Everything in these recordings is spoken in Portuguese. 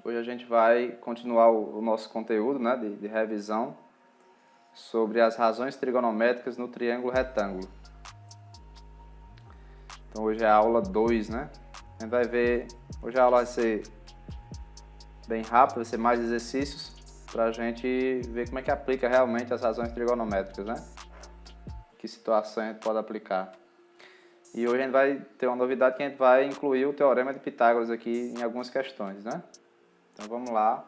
Hoje a gente vai continuar o nosso conteúdo, né, de revisão sobre as razões trigonométricas no triângulo retângulo. Então hoje é a aula 2, né? A gente vai ver, hoje a aula vai ser bem rápida, vai ser mais exercícios para a gente ver como é que aplica realmente as razões trigonométricas, né? Que situação a gente pode aplicar. E hoje a gente vai ter uma novidade que a gente vai incluir o teorema de Pitágoras aqui em algumas questões, né? Então vamos lá.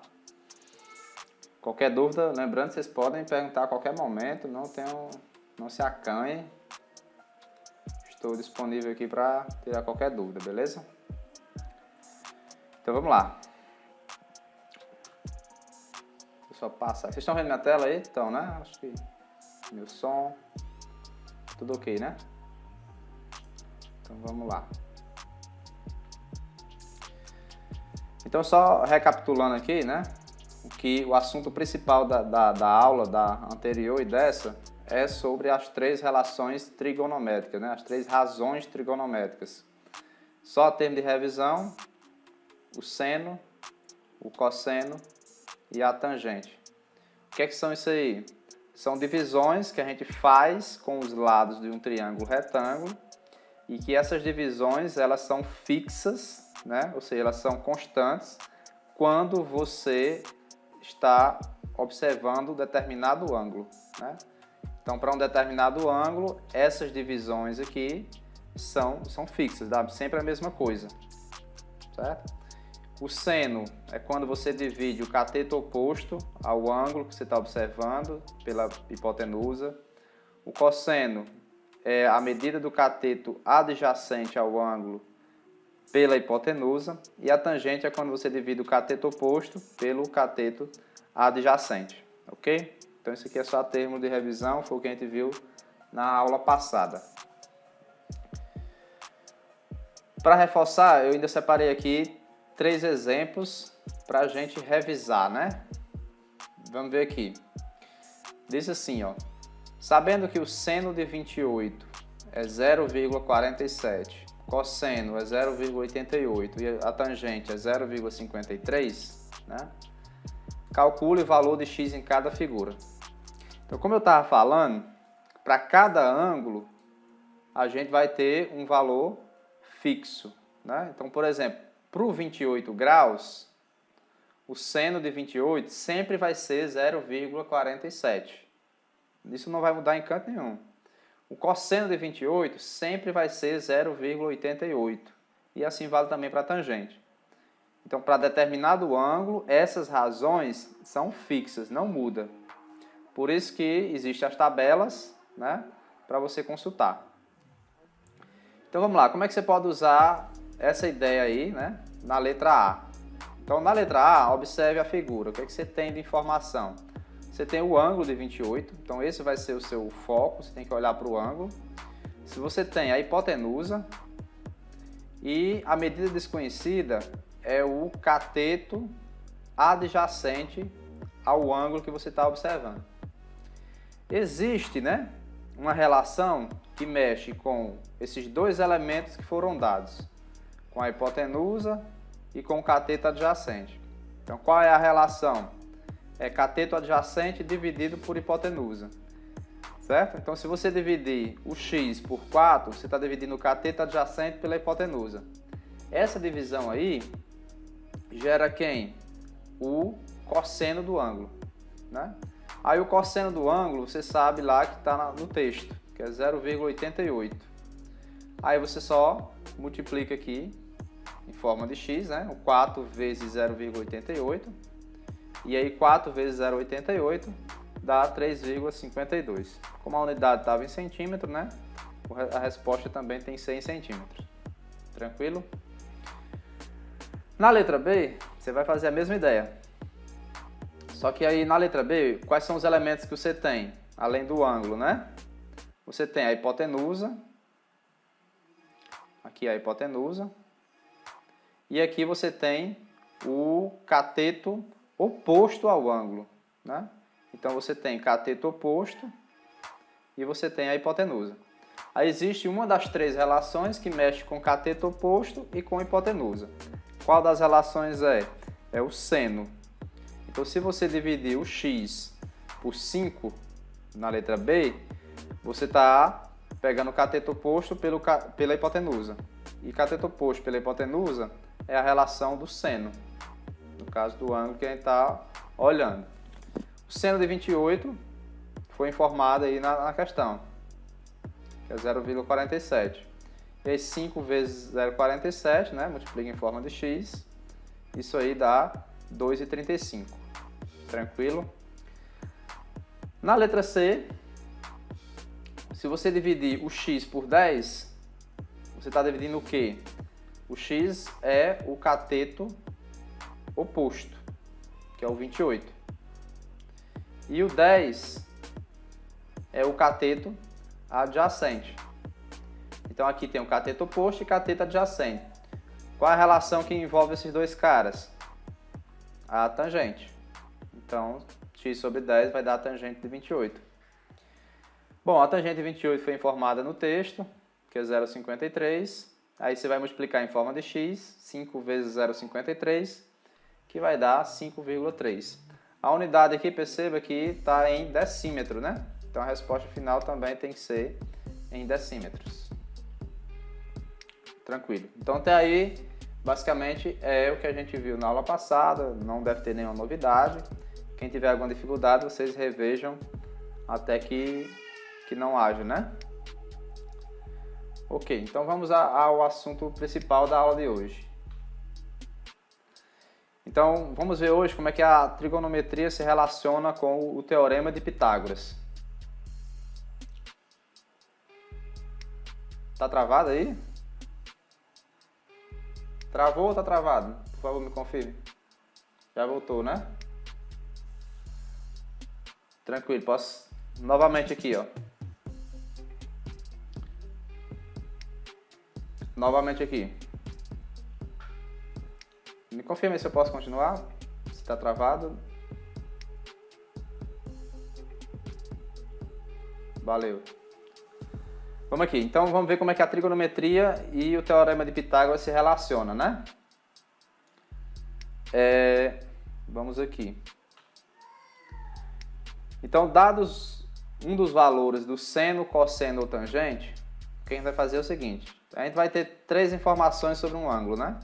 Qualquer dúvida, lembrando, vocês podem perguntar a qualquer momento, não se acanhem. Estou disponível aqui para tirar qualquer dúvida, beleza? Então vamos lá. Deixa eu só passar. Vocês estão vendo minha tela aí? Então, né? Acho que meu som, tudo ok, né? Então vamos lá. Então só recapitulando aqui, né? O assunto principal da aula anterior e dessa é sobre as três relações trigonométricas, né? As três razões trigonométricas. Só a termo de revisão, o seno, o cosseno e a tangente. O que é que são isso aí? São divisões que a gente faz com os lados de um triângulo retângulo e que essas divisões elas são fixas, né? Ou seja, elas são constantes quando você está observando determinado ângulo, né? Então, para um determinado ângulo, essas divisões aqui são fixas, dá sempre a mesma coisa, certo? O seno é quando você divide o cateto oposto ao ângulo que você está observando pela hipotenusa. O cosseno é a medida do cateto adjacente ao ângulo pela hipotenusa. E a tangente é quando você divide o cateto oposto pelo cateto adjacente, ok? Então, isso aqui é só termo de revisão, foi o que a gente viu na aula passada. Para reforçar, eu ainda separei aqui 3 exemplos para a gente revisar, né? Vamos ver aqui. Diz assim, ó. Sabendo que o seno de 28 é 0,47, cosseno é 0,88 e a tangente é 0,53, né? Calcule o valor de x em cada figura. Então, como eu estava falando, para cada ângulo, a gente vai ter um valor fixo, né? Então, por exemplo, para o 28 graus, o seno de 28 sempre vai ser 0,47. Isso não vai mudar em canto nenhum. O cosseno de 28 sempre vai ser 0,88. E assim vale também para a tangente. Então, para determinado ângulo, essas razões são fixas, não muda. Por isso que existem as tabelas, né, para você consultar. Então, vamos lá. Como é que você pode usar essa ideia aí, né, na letra A? Então, na letra A, observe a figura. O que é que você tem de informação? Você tem o ângulo de 28. Então, esse vai ser o seu foco. Você tem que olhar para o ângulo. Se você tem a hipotenusa e a medida desconhecida é o cateto adjacente ao ângulo que você está observando. Existe, né, uma relação que mexe com esses dois elementos que foram dados, com a hipotenusa e com o cateto adjacente. Então, qual é a relação? É cateto adjacente dividido por hipotenusa, certo? Então, se você dividir o x por 4, você está dividindo o cateto adjacente pela hipotenusa. Essa divisão aí gera quem? O cosseno do ângulo, né? Aí o cosseno do ângulo, você sabe lá que está no texto, que é 0,88. Aí você só multiplica aqui em forma de x, né? O 4 vezes 0,88. E aí 4 vezes 0,88 dá 3,52. Como a unidade estava em centímetro, né? A resposta também tem que ser em centímetros. Tranquilo? Na letra B, você vai fazer a mesma ideia. Só que aí na letra B, quais são os elementos que você tem? Além do ângulo, né? Você tem a hipotenusa. Aqui a hipotenusa. E aqui você tem o cateto oposto ao ângulo, né? Então você tem cateto oposto e você tem a hipotenusa. Aí existe uma das 3 relações que mexe com cateto oposto e com hipotenusa. Qual das relações é? é o seno. Então, se você dividir o x por 5 na letra B, você está pegando o cateto oposto pela hipotenusa. E cateto oposto pela hipotenusa é a relação do seno, no caso do ângulo que a gente está olhando. O seno de 28 foi informado aí na questão, que é 0,47. E aí 5 vezes 0,47, né, multiplica em forma de x, isso aí dá 2,35. Tranquilo? Na letra C, se você dividir o x por 10, você está dividindo o quê? O x é o cateto oposto, que é o 28. E o 10 é o cateto adjacente. Então aqui tem o cateto oposto e cateto adjacente. Qual é a relação que envolve esses dois caras? A tangente. Então, x sobre 10 vai dar a tangente de 28. Bom, a tangente de 28 foi informada no texto, que é 0,53. Aí você vai multiplicar em forma de x, 5 vezes 0,53, que vai dar 5,3. A unidade aqui, perceba que está em decímetro, né? Então a resposta final também tem que ser em decímetros. Tranquilo. Então até aí, basicamente, é o que a gente viu na aula passada, não deve ter nenhuma novidade. Quem tiver alguma dificuldade, vocês revejam até que não haja, né? Ok, então vamos ao assunto principal da aula de hoje. Então, vamos ver hoje como é que a trigonometria se relaciona com o teorema de Pitágoras. Tá travado aí? Travou ou tá travado? Por favor, me confirme. Já voltou, né? Tranquilo, posso novamente aqui, ó. Novamente aqui. Me confirme se eu posso continuar. Se está travado. Valeu. Vamos aqui. Então vamos ver como é que a trigonometria e o teorema de Pitágoras se relacionam, né? Vamos aqui. Então, dados um dos valores do seno, cosseno ou tangente, o que a gente vai fazer é o seguinte. A gente vai ter 3 informações sobre um ângulo, né?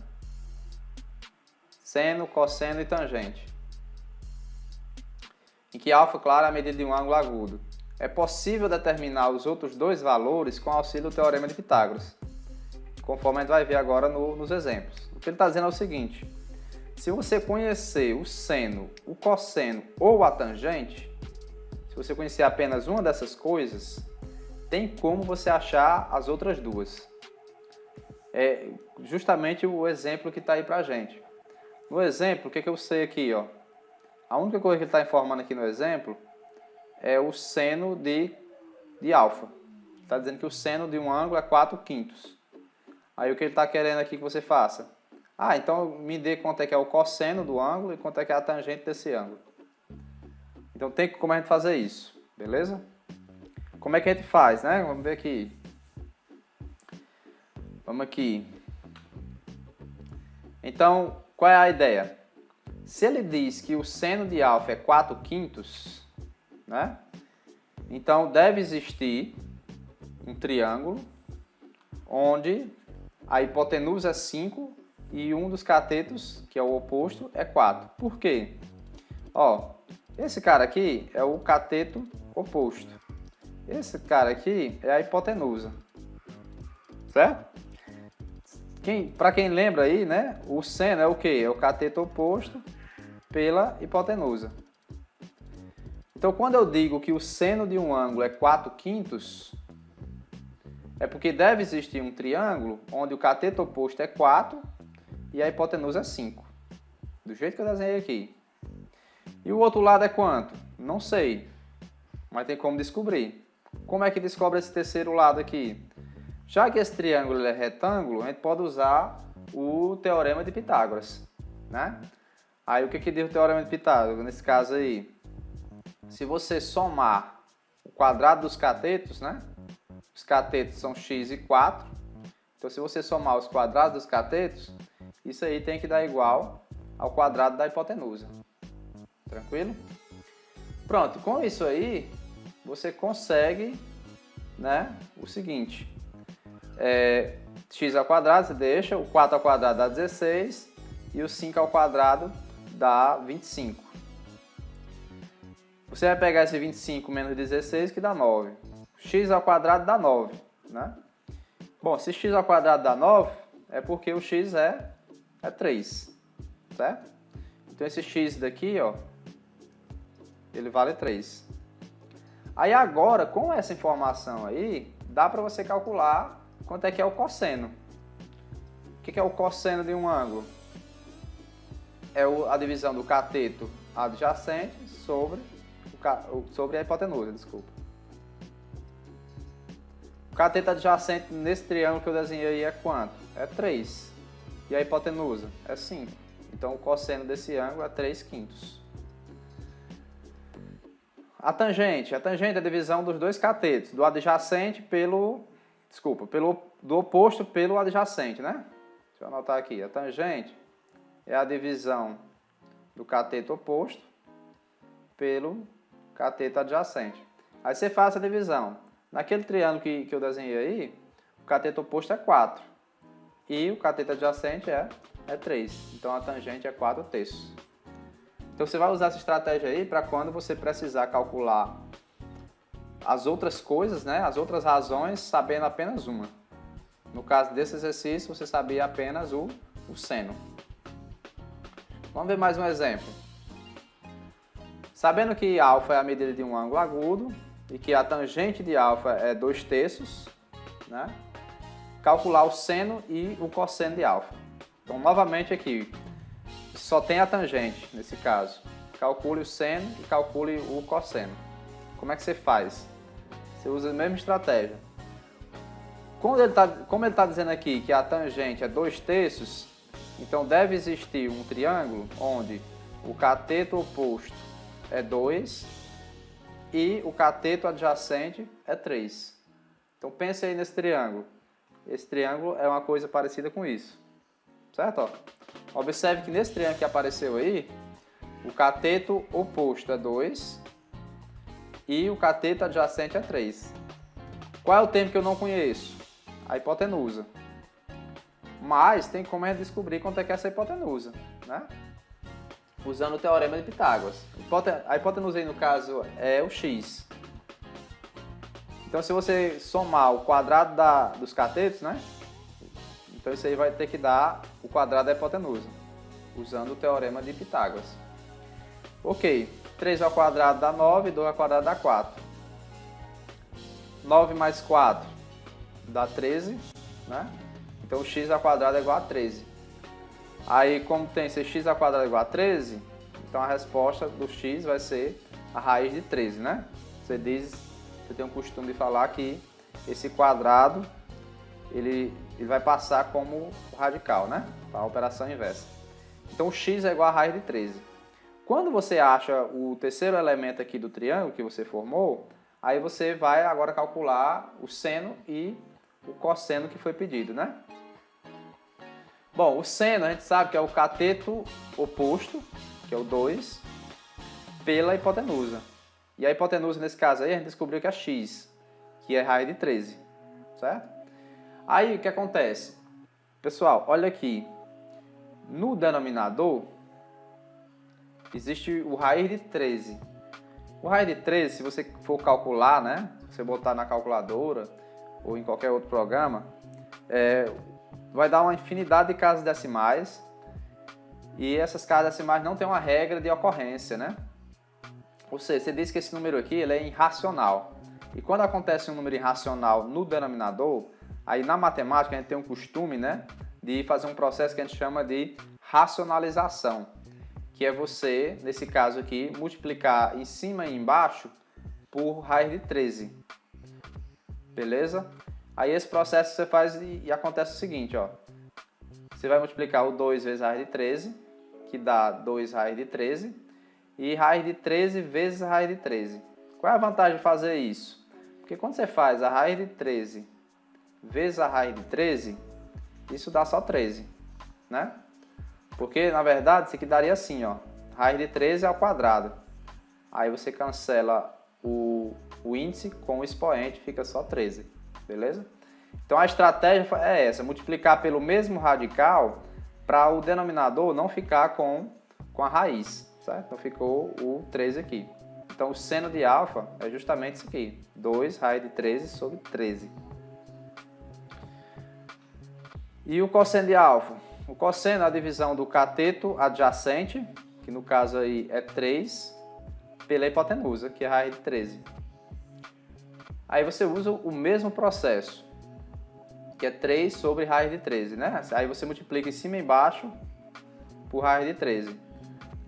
Seno, cosseno e tangente. Em que alfa, claro, é a medida de um ângulo agudo. É possível determinar os outros 2 valores com auxílio do teorema de Pitágoras, conforme a gente vai ver agora nos exemplos. O que ele está dizendo é o seguinte. Se você conhecer o seno, o cosseno ou a tangente, se você conhecer apenas uma dessas coisas, tem como você achar as outras 2. É justamente o exemplo que está aí pra gente. No exemplo, o que eu sei aqui, ó? A única coisa que ele está informando aqui no exemplo é o seno de alfa. Está dizendo que o seno de um ângulo é 4/5. Aí o que ele está querendo aqui que você faça? Então me dê quanto é que é o cosseno do ângulo e quanto é que é a tangente desse ângulo. Então tem como a gente fazer isso, beleza? Como é que a gente faz, né? Vamos ver aqui. Vamos aqui. Então, qual é a ideia? Se ele diz que o seno de alfa é 4/5, né? Então deve existir um triângulo onde a hipotenusa é 5 e um dos catetos, que é o oposto, é 4. Por quê? Ó, esse cara aqui é o cateto oposto. Esse cara aqui é a hipotenusa. Certo? Para quem lembra aí, né? O seno é o quê? É o cateto oposto pela hipotenusa. Então, quando eu digo que o seno de um ângulo é 4/5, é porque deve existir um triângulo onde o cateto oposto é 4 e a hipotenusa é 5. Do jeito que eu desenhei aqui. E o outro lado é quanto? Não sei, mas tem como descobrir. Como é que descobre esse terceiro lado aqui? Já que esse triângulo é retângulo, a gente pode usar o teorema de Pitágoras, né? Aí o que diz o teorema de Pitágoras? Nesse caso aí, se você somar o quadrado dos catetos, né? Os catetos são x e 4. Então se você somar os quadrados dos catetos, isso aí tem que dar igual ao quadrado da hipotenusa. Tranquilo? Pronto, com isso aí, você consegue, né, o seguinte. X ao quadrado você deixa, o 4 ao quadrado dá 16 e o 5 ao quadrado dá 25. Você vai pegar esse 25 menos 16 que dá 9. X ao quadrado dá 9, né? Bom, se x ao quadrado dá 9, é porque o x é 3, certo? Então esse x daqui, ó, ele vale 3. Aí agora, com essa informação aí, dá para você calcular quanto é que é o cosseno. O que é o cosseno de um ângulo? É a divisão do cateto adjacente sobre a hipotenusa, desculpa. O cateto adjacente nesse triângulo que eu desenhei aí é quanto? É 3. E a hipotenusa? É 5. Então o cosseno desse ângulo é 3/5. A tangente é a divisão dos dois catetos, do adjacente do oposto pelo adjacente, né? Deixa eu anotar aqui. A tangente é a divisão do cateto oposto pelo cateto adjacente. Aí você faz a divisão. Naquele triângulo que eu desenhei aí, o cateto oposto é 4 e o cateto adjacente é 3. Então a tangente é 4/3. Então você vai usar essa estratégia aí para quando você precisar calcular as outras coisas, né, as outras razões, sabendo apenas uma. No caso desse exercício, você sabia apenas o seno. Vamos ver mais um exemplo. Sabendo que α é a medida de um ângulo agudo e que a tangente de α é 2/3, né, calcular o seno e o cosseno de α. Então, novamente aqui, só tem a tangente, nesse caso. Calcule o seno e calcule o cosseno. Como é que você faz? Você usa a mesma estratégia. Como ele está dizendo aqui que a tangente é 2/3, então deve existir um triângulo onde o cateto oposto é 2 e o cateto adjacente é 3. Então pense aí nesse triângulo. Esse triângulo é uma coisa parecida com isso. Certo? Ó. Observe que nesse triângulo que apareceu aí, o cateto oposto é 2 e o cateto adjacente é 3. Qual é o termo que eu não conheço? A hipotenusa. Mas tem como a gente descobrir quanto é que é essa hipotenusa, né? Usando o teorema de Pitágoras. A hipotenusa aí, no caso, é o x. Então, se você somar o quadrado dos catetos, né? Então, isso aí vai ter que dar o quadrado da hipotenusa, usando o teorema de Pitágoras. Ok, 3 ao quadrado dá 9, 2 ao quadrado dá 4. 9 mais 4 dá 13, né? Então, x ao quadrado é igual a 13. Aí, como tem esse x ao quadrado igual a 13, então a resposta do x vai ser a raiz de 13, né? Você tem um costume de falar que esse quadrado, ele vai passar como radical, né? Para a operação inversa. Então, o x é igual a raiz de 13. Quando você acha o terceiro elemento aqui do triângulo que você formou, aí você vai agora calcular o seno e o cosseno que foi pedido, né? Bom, o seno a gente sabe que é o cateto oposto, que é o 2, pela hipotenusa. E a hipotenusa, nesse caso aí, a gente descobriu que é x, que é raiz de 13, certo? Aí, o que acontece? Pessoal, olha aqui. No denominador, existe o raiz de 13. O raiz de 13, se você for calcular, né? Se você botar na calculadora ou em qualquer outro programa, vai dar uma infinidade de casas decimais. E essas casas decimais não têm uma regra de ocorrência, né? Ou seja, você diz que esse número aqui ele é irracional. E quando acontece um número irracional no denominador, aí na matemática a gente tem um costume, né, de fazer um processo que a gente chama de racionalização, que é você, nesse caso aqui, multiplicar em cima e embaixo por raiz de 13. Beleza? Aí esse processo você faz e acontece o seguinte, ó. Você vai multiplicar o 2 vezes raiz de 13, que dá 2 raiz de 13, e raiz de 13 vezes raiz de 13. Qual é a vantagem de fazer isso? Porque quando você faz a raiz de 13 vezes a raiz de 13, isso dá só 13, né? Porque, na verdade, isso aqui daria assim, ó. Raiz de 13 ao quadrado. Aí você cancela o índice com o expoente, fica só 13, beleza? Então a estratégia é essa, multiplicar pelo mesmo radical para o denominador não ficar com a raiz, certo? Então ficou o 13 aqui. Então o seno de alfa é justamente isso aqui, 2 raiz de 13 sobre 13. E o cosseno de alfa? O cosseno é a divisão do cateto adjacente, que no caso aí é 3, pela hipotenusa, que é a raiz de 13. Aí você usa o mesmo processo, que é 3 sobre raiz de 13, né? Aí você multiplica em cima e embaixo por raiz de 13.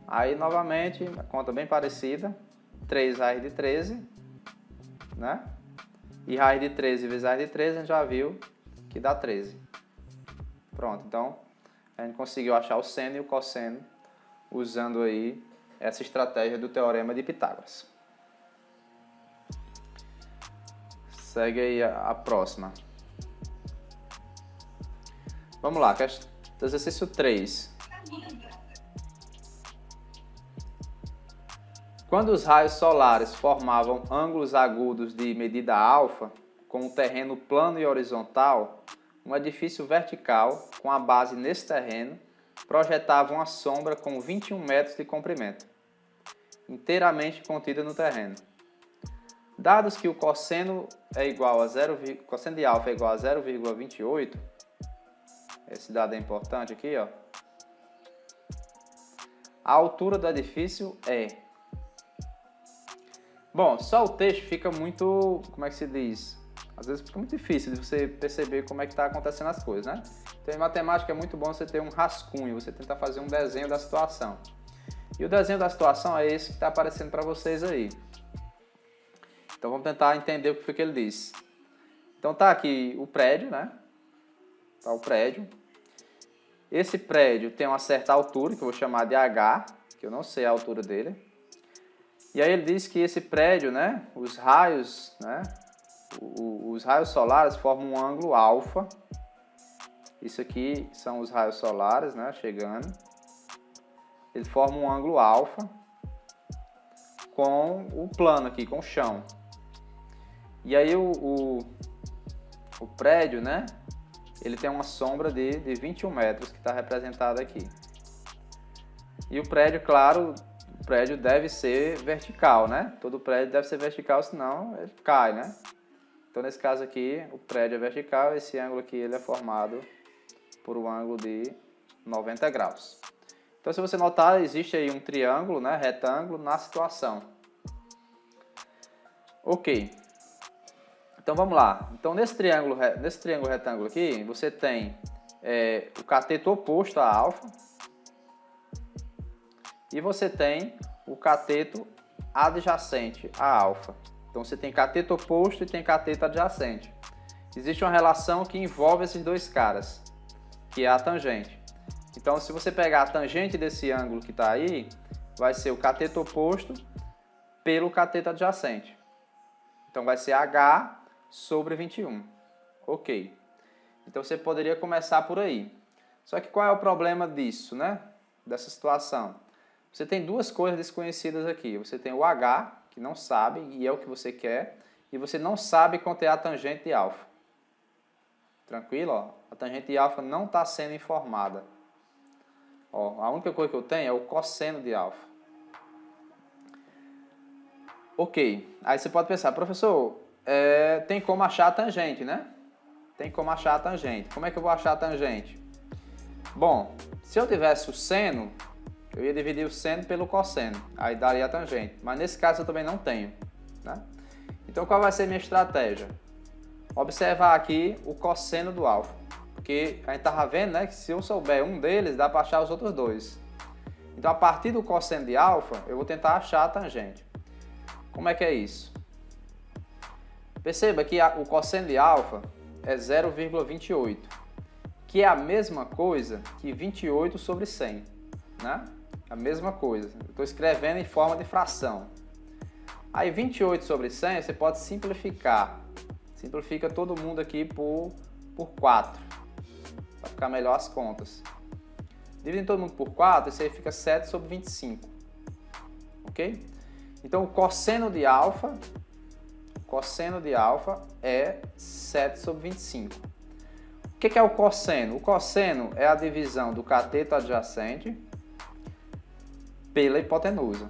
Aí, novamente, a conta bem parecida, 3 raiz de 13, né? E raiz de 13 vezes raiz de 13, a gente já viu que dá 13. Pronto, então, a gente conseguiu achar o seno e o cosseno usando aí essa estratégia do teorema de Pitágoras. Segue aí a próxima. Vamos lá, exercício 3. Quando os raios solares formavam ângulos agudos de medida alfa, com um terreno plano e horizontal, um edifício vertical, com a base nesse terreno, projetava uma sombra com 21 metros de comprimento, inteiramente contida no terreno. Dados que o cosseno é igual a cosseno de alfa é igual a 0,28, esse dado é importante aqui, ó. A altura do edifício é... Bom, só o texto fica muito, como é que se diz? Às vezes fica muito difícil de você perceber como é que está acontecendo as coisas, né? Então, em matemática é muito bom você ter um rascunho, você tentar fazer um desenho da situação. E o desenho da situação é esse que está aparecendo para vocês aí. Então, vamos tentar entender o que foi que ele disse. Então, tá aqui o prédio, né? Tá o prédio. Esse prédio tem uma certa altura, que eu vou chamar de H, que eu não sei a altura dele. E aí ele diz que esse prédio, né, os raios, né, os raios solares formam um ângulo alfa. Isso aqui são os raios solares, né, chegando. Eles formam um ângulo alfa com o plano aqui, com o chão. E aí o prédio, né, ele tem uma sombra de 21 metros que está representada aqui. E o prédio, claro, o prédio deve ser vertical, né? Todo prédio deve ser vertical, senão ele cai, né? Então, nesse caso aqui, o prédio é vertical, esse ângulo aqui ele é formado por um ângulo de 90 graus. Então, se você notar, existe aí um triângulo, né, retângulo na situação. Ok. Então, vamos lá. Então, nesse triângulo retângulo aqui, você tem o cateto oposto a alfa e você tem o cateto adjacente a alfa. Então, você tem cateto oposto e tem cateto adjacente. Existe uma relação que envolve esses dois caras, que é a tangente. Então, se você pegar a tangente desse ângulo que está aí, vai ser o cateto oposto pelo cateto adjacente. Então, vai ser H sobre 21. Ok. Então, você poderia começar por aí. Só que qual é o problema disso, né? Dessa situação? Você tem duas coisas desconhecidas aqui. Você tem o H, que não sabe, e é o que você quer, e você não sabe quanto é a tangente de alfa. Tranquilo? Ó? A tangente de alfa não está sendo informada. Ó, a única coisa que eu tenho é o cosseno de alfa. Ok. Aí você pode pensar, professor, tem como achar a tangente, né? Tem como achar a tangente. Como é que eu vou achar a tangente? Bom, se eu tivesse o seno, eu ia dividir o seno pelo cosseno, aí daria a tangente. Mas nesse caso eu também não tenho, né? Então qual vai ser a minha estratégia? Observar aqui o cosseno do alfa, porque a gente estava vendo, né, que se eu souber um deles, dá para achar os outros dois. Então a partir do cosseno de alfa, eu vou tentar achar a tangente. Como é que é isso? Perceba que o cosseno de alfa é 0,28, que é a mesma coisa que 28 sobre 100, né? A mesma coisa. Eu estou escrevendo em forma de fração. Aí 28 sobre 100 você pode simplificar. Simplifica todo mundo aqui por 4. Para ficar melhor as contas. Dividindo todo mundo por 4, isso aí fica 7 sobre 25. Ok? Então, o cosseno de alfa é 7 sobre 25. O que é o cosseno? O cosseno é a divisão do cateto adjacente pela hipotenusa.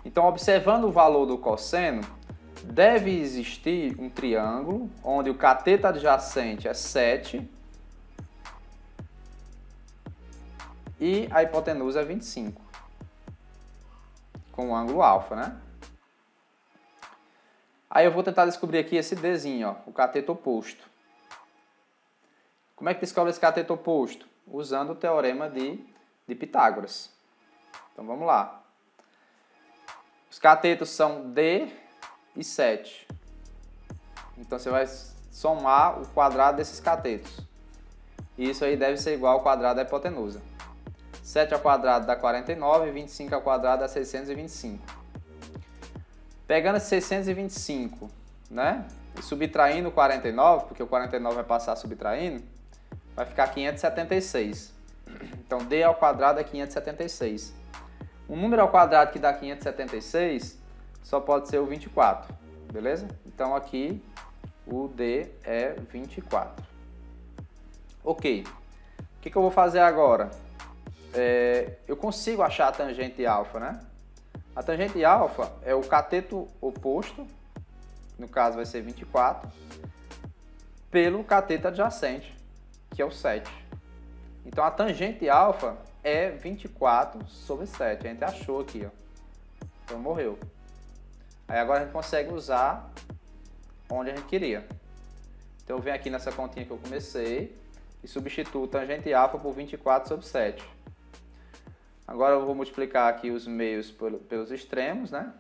Então, observando o valor do cosseno, deve existir um triângulo onde o cateto adjacente é 7 e a hipotenusa é 25, com o ângulo alfa, né? Aí eu vou tentar descobrir aqui esse Dzinho, ó, o cateto oposto. Como é que descobre esse cateto oposto? Usando o teorema de Pitágoras. Então vamos lá. Os catetos são D e 7. Então você vai somar o quadrado desses catetos. E isso aí deve ser igual ao quadrado da hipotenusa. 7 ao quadrado dá 49, 25 ao quadrado dá 625. Pegando esse 625, né? E subtraindo o 49, porque o 49 vai passar subtraindo, vai ficar 576. Então, D ao quadrado é 576. Um número ao quadrado que dá 576 só pode ser o 24, beleza? Então, aqui o D é 24. Ok. O que eu vou fazer agora? Eu consigo achar a tangente alfa, né? A tangente alfa é o cateto oposto, no caso vai ser 24, pelo cateto adjacente, que é o 7. Então a tangente alfa é 24 sobre 7. A gente achou aqui, ó. Então morreu. Aí agora a gente consegue usar onde a gente queria. Então eu venho aqui nessa continha que eu comecei e substituo tangente alfa por 24 sobre 7. Agora eu vou multiplicar aqui os meios pelos extremos, né?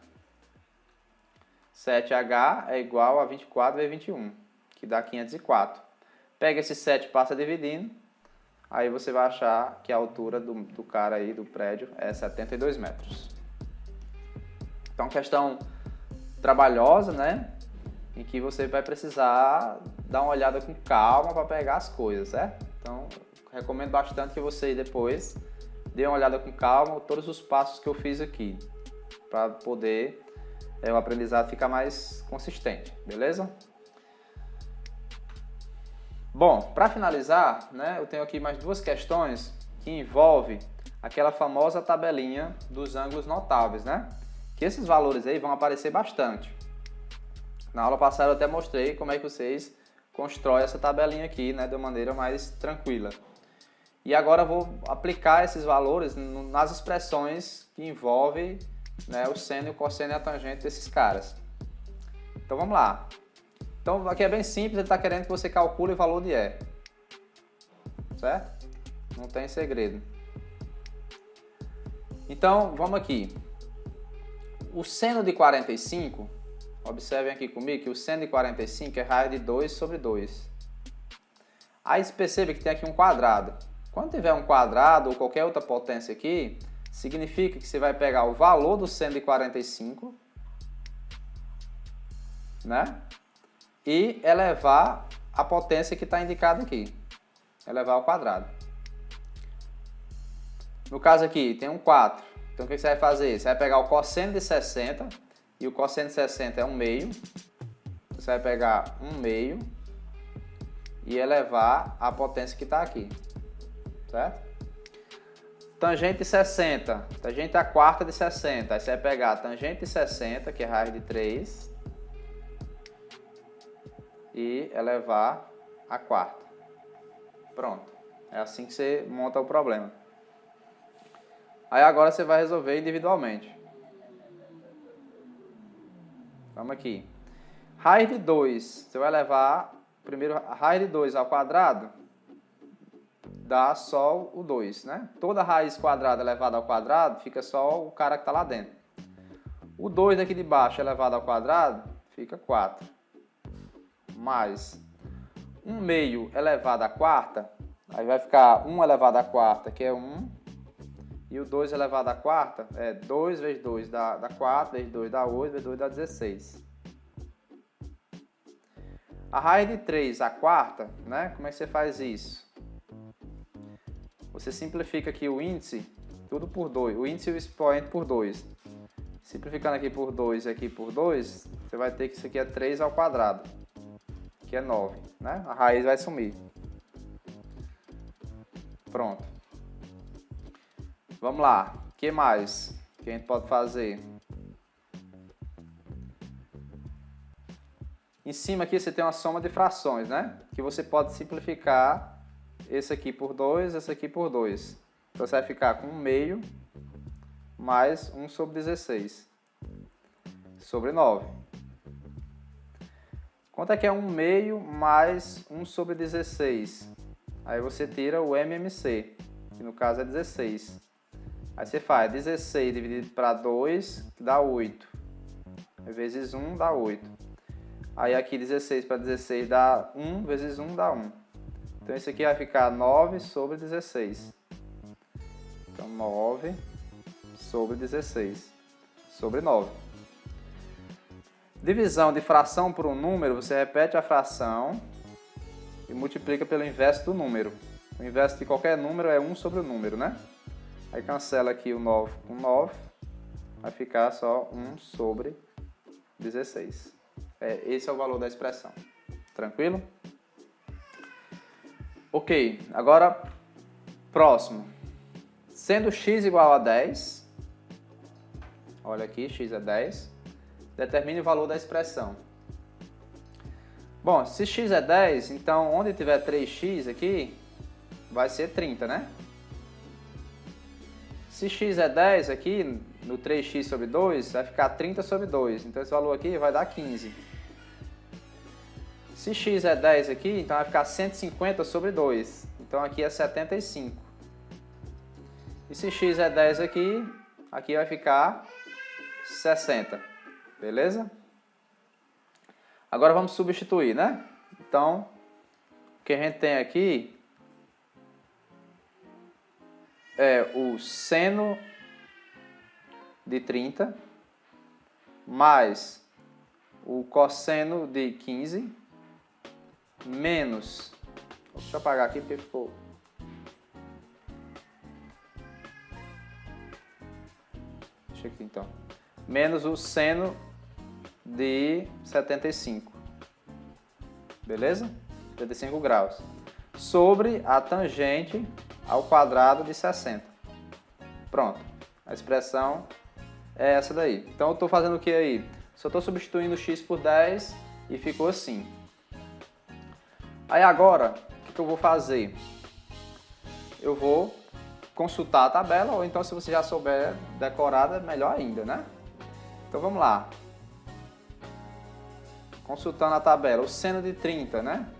7h é igual a 24 vezes 21, que dá 504. Pega esse 7 e passa dividindo, aí você vai achar que a altura do cara aí, do prédio, é 72 metros. Então, questão trabalhosa, né? Em que você vai precisar dar uma olhada com calma para pegar as coisas, certo? Então, recomendo bastante que você depois dê uma olhada com calma todos os passos que eu fiz aqui, para poder o aprendizado ficar mais consistente, beleza? Bom, para finalizar, né, eu tenho aqui mais duas questões que envolvem aquela famosa tabelinha dos ângulos notáveis, né? Que esses valores aí vão aparecer bastante. Na aula passada eu até mostrei como é que vocês constroem essa tabelinha aqui, né, de uma maneira mais tranquila. E agora eu vou aplicar esses valores nas expressões que envolvem, né, o seno, o cosseno e a tangente desses caras. Então vamos lá. Então aqui é bem simples, ele está querendo que você calcule o valor de E. Certo? Não tem segredo. Então vamos aqui. O seno de 45, observem aqui comigo que o seno de 45 é raiz de 2 sobre 2. Aí você percebe que tem aqui um quadrado. Quando tiver um quadrado ou qualquer outra potência aqui, significa que você vai pegar o valor do seno de 45, né? E elevar a potência que está indicada aqui. Elevar ao quadrado. No caso aqui, tem um 4. Então o que você vai fazer? Você vai pegar o cosseno de 60, e o cosseno de 60 é 1/2. Você vai pegar 1/2 e elevar a potência que está aqui. Certo? Tangente 60, tangente a quarta de 60, aí você vai pegar a tangente de 60, que é raiz de 3, e elevar a quarta. Pronto, é assim que você monta o problema. Aí agora você vai resolver individualmente. Vamos aqui. Raiz de 2, você vai levar, primeiro, a raiz de 2 ao quadrado, dá só o 2, né? Toda raiz quadrada elevada ao quadrado, fica só o cara que está lá dentro. O 2 daqui de baixo elevado ao quadrado, fica 4. Mais 1/2 elevado à quarta, aí vai ficar 1 elevado à quarta, que é 1. E o 2 elevado à quarta é 2 vezes 2 dá 4, vezes 2 dá 8, vezes 2 dá 16. A raiz de 3 à quarta, né? Como é que você faz isso? você simplifica aqui o índice, tudo por 2, o índice e o expoente por 2. Simplificando aqui por 2 e aqui por 2, você vai ter que isso aqui é 3 ao quadrado, que é 9, né? A raiz vai sumir. Pronto. Vamos lá. O que mais que a gente pode fazer? Em cima aqui você tem uma soma de frações, né? Que você pode simplificar esse aqui por 2, esse aqui por 2. Então você vai ficar com 1 meio mais 1 sobre 16 sobre 9. Quanto é que é 1 meio mais 1 sobre 16? Aí você tira o MMC, que no caso é 16. Aí você faz 16 dividido para 2, que dá 8. Vezes 1 dá 8. Aí aqui 16 para 16 dá 1, vezes 1 dá 1. Então isso aqui vai ficar 9 sobre 16. Então 9 sobre 16 sobre 9. Divisão de fração por um número, você repete a fração e multiplica pelo inverso do número. O inverso de qualquer número é 1 sobre o número, né? Aí cancela aqui o 9 com 9, vai ficar só 1 sobre 16. Esse é o valor da expressão. Tranquilo? Ok, agora próximo. Sendo x igual a 10, olha aqui, x é 10, determine o valor da expressão. Bom, se x é 10, então onde tiver 3x aqui, vai ser 30, né? Se x é 10 aqui, no 3x sobre 2, vai ficar 30 sobre 2. Então esse valor aqui vai dar 15. Se x é 10 aqui, então vai ficar 150 sobre 2. Então aqui é 75. E se x é 10 aqui, aqui vai ficar 60. Beleza? Agora vamos substituir, né? Então, o que a gente tem aqui é o seno de 30 mais o cosseno de 15 menos... Deixa eu apagar aqui porque ficou... Deixa aqui então. Menos o seno de 75. Beleza? 75 graus. Sobre a tangente ao quadrado de 60. Pronto. A expressão é essa daí. Então eu estou fazendo o que aí? Só estou substituindo x por 10 e ficou assim. Aí agora, o que eu vou fazer? Eu vou consultar a tabela, ou então se você já souber decorada, melhor ainda, né? Então vamos lá. Consultando a tabela, o seno de 30, né?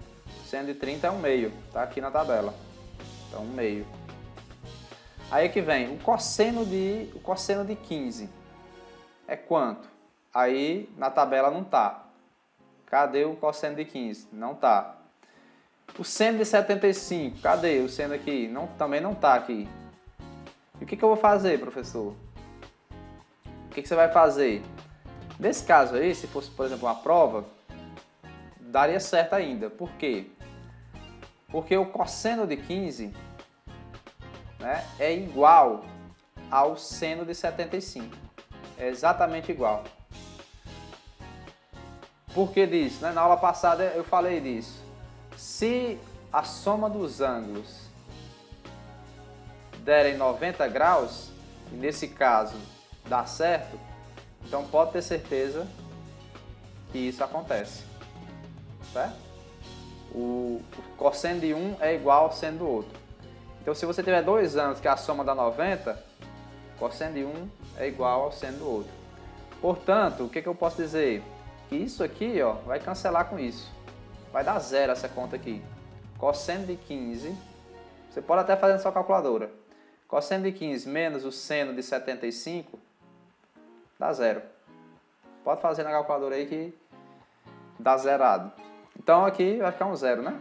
O seno de 30 é 1 meio, tá aqui na tabela. Então 1 meio. Aí que vem, o cosseno de 15 é quanto? Aí na tabela não tá. Cadê o cosseno de 15? Não tá. O seno de 75, cadê o seno aqui? Não, também não tá aqui. E o que eu vou fazer, professor? O que você vai fazer? Nesse caso aí, se fosse, por exemplo, uma prova, daria certo ainda. Por quê? Porque o cosseno de 15, né, é igual ao seno de 75. É exatamente igual. Por que disso? Na aula passada eu falei disso. Se a soma dos ângulos derem 90 graus, e nesse caso dá certo, então pode ter certeza que isso acontece. Certo? O cosseno de um é igual ao seno do outro. Então se você tiver dois ângulos que a soma dá 90, o cosseno de um é igual ao seno do outro. Portanto, o que eu posso dizer? Que isso aqui, ó, vai cancelar com isso. Vai dar zero essa conta aqui. Cosseno de 15, você pode até fazer na sua calculadora. Cosseno de 15 menos o seno de 75 dá zero. Pode fazer na calculadora aí que dá zerado. Então aqui vai ficar um zero, né?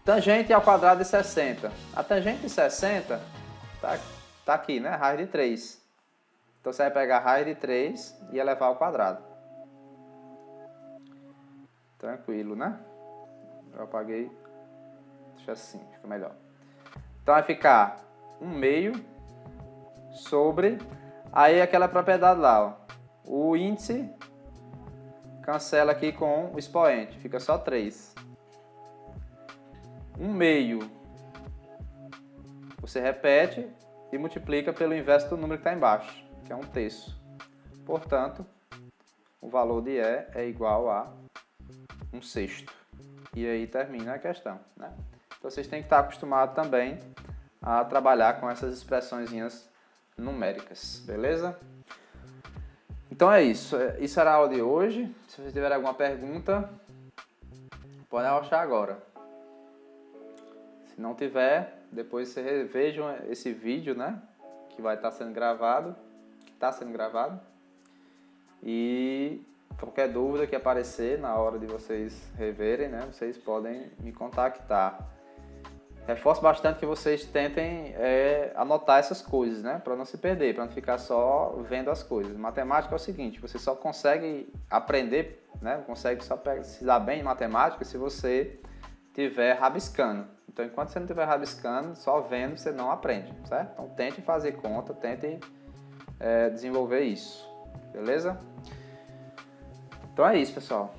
Tangente ao quadrado de 60. A tangente de 60 tá aqui, né? Raiz de 3. Então você vai pegar a raiz de 3 e elevar ao quadrado. Tranquilo, né? Eu apaguei. Deixa assim, fica melhor. Então vai ficar 1/2 sobre, aí aquela propriedade lá, ó, o índice cancela aqui com o expoente, fica só 3. 1/2 você repete e multiplica pelo inverso do número que está embaixo, que é 1/3. Portanto, o valor de E é igual a 1/6. E aí termina a questão, né? Então vocês têm que estar acostumados também a trabalhar com essas expressõezinhas numéricas, beleza? Então é isso. Isso era a aula de hoje. Se vocês tiverem alguma pergunta, podem achar agora. Se não tiver, depois vocês revejam esse vídeo, né? Que vai estar sendo gravado. E qualquer dúvida que aparecer na hora de vocês reverem, né? Vocês podem me contactar. Reforço bastante que vocês tentem anotar essas coisas, né? Para não se perder, para não ficar só vendo as coisas. Matemática é o seguinte, você só consegue aprender, né? Consegue só se dar bem em matemática se você estiver rabiscando. Então, enquanto você não estiver rabiscando, só vendo, você não aprende, certo? Então, tente fazer conta, tente desenvolver isso, beleza? Então é isso, pessoal.